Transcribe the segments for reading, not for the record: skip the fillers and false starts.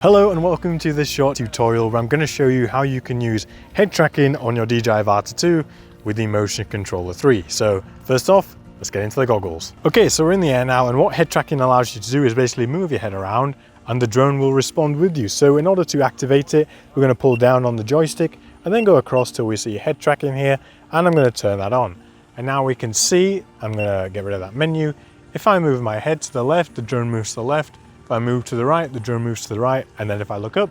Hello and welcome to this short tutorial where I'm going to show you how you can use head tracking on your DJI Avata 2 with the Motion Controller 3. So first off, let's get into the goggles. Okay, so we're in the air now, and what head tracking allows you to do is basically move your head around and the drone will respond with you. So in order to activate it, we're going to pull down on the joystick and then go across till we see head tracking here, and I'm going to turn that on. And now we can see, I'm going to get rid of that menu. If I move my head to the left, the drone moves to the left. If I move to the right, the drone moves to the right, and then if I look up,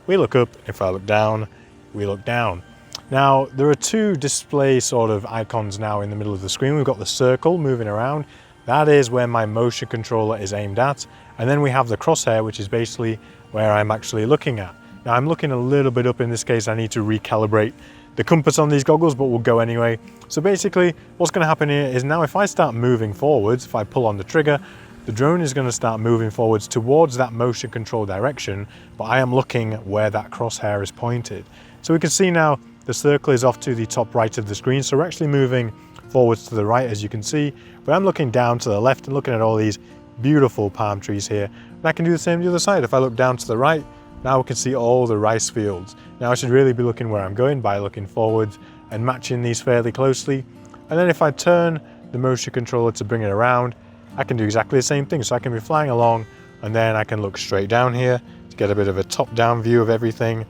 we look up. If I look down, we look down. Now, there are two display sort of icons now in the middle of the screen. We've got the circle moving around. That is where my motion controller is aimed at. And then we have the crosshair, which is basically where I'm actually looking at. Now, I'm looking a little bit up in this case. I need to recalibrate the compass on these goggles, but we'll go anyway. So basically, what's going to happen here is now if I start moving forwards, if I pull on the trigger, the drone is going to start moving forwards towards that motion control direction, but I am looking where that crosshair is pointed. So we can see now the circle is off to the top right of the screen, so we're actually moving forwards to the right, as you can see, but I'm looking down to the left and looking at all these beautiful palm trees here. And I can do the same to the other side. If I look down to the right, now we can see all the rice fields. Now I should really be looking where I'm going by looking forwards and matching these fairly closely. And then if I turn the motion controller to bring it around, I can do exactly the same thing. So I can be flying along and then I can look straight down here to get a bit of a top-down view of everything.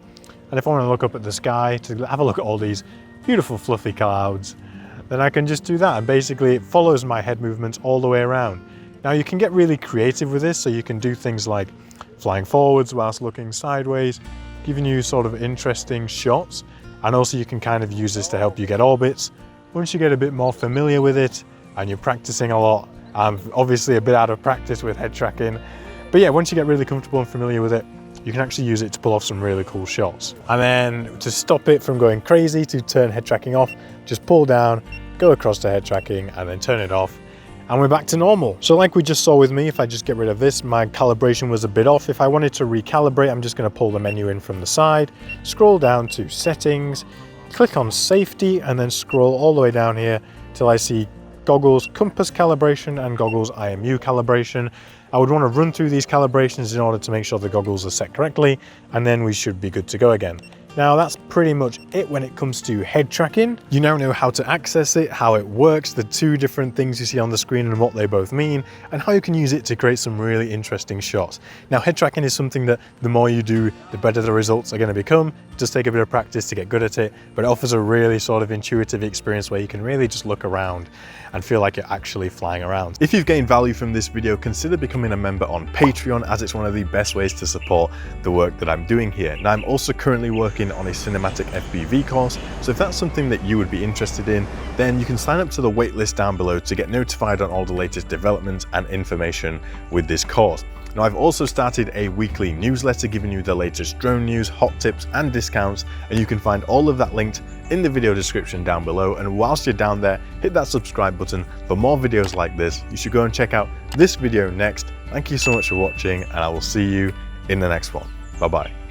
And if I want to look up at the sky to have a look at all these beautiful fluffy clouds, then I can just do that. And basically it follows my head movements all the way around. Now you can get really creative with this. So you can do things like flying forwards whilst looking sideways, giving you sort of interesting shots. And also you can kind of use this to help you get orbits. Once you get a bit more familiar with it and you're practicing a lot, I'm obviously a bit out of practice with head tracking, but yeah, once you get really comfortable and familiar with it, you can actually use it to pull off some really cool shots. And then to stop it from going crazy, to turn head tracking off, just pull down, go across to head tracking, and then turn it off, and we're back to normal. So like we just saw with me, if I just get rid of this, my calibration was a bit off. If I wanted to recalibrate, I'm just going to pull the menu in from the side, scroll down to settings, click on safety, and then scroll all the way down here till I see goggles compass calibration and goggles IMU calibration. I would want to run through these calibrations in order to make sure the goggles are set correctly, and then we should be good to go again. Now that's pretty much it when it comes to head tracking. You now know how to access it, how it works, the two different things you see on the screen and what they both mean, and how you can use it to create some really interesting shots. Now head tracking is something that the more you do, the better the results are going to become. It does take a bit of practice to get good at it, but it offers a really sort of intuitive experience where you can really just look around and feel like you're actually flying around. If you've gained value from this video, consider becoming a member on Patreon, as it's one of the best ways to support the work that I'm doing here. Now I'm also currently working on a cinematic FPV course, so if that's something that you would be interested in, then you can sign up to the waitlist down below to get notified on all the latest developments and information with this course. Now I've also started a weekly newsletter giving you the latest drone news, hot tips and discounts, and you can find all of that linked in the video description down below. And whilst you're down there, hit that subscribe button for more videos like this. You should go and check out this video next. Thank you so much for watching, and I will see you in the next one. Bye bye.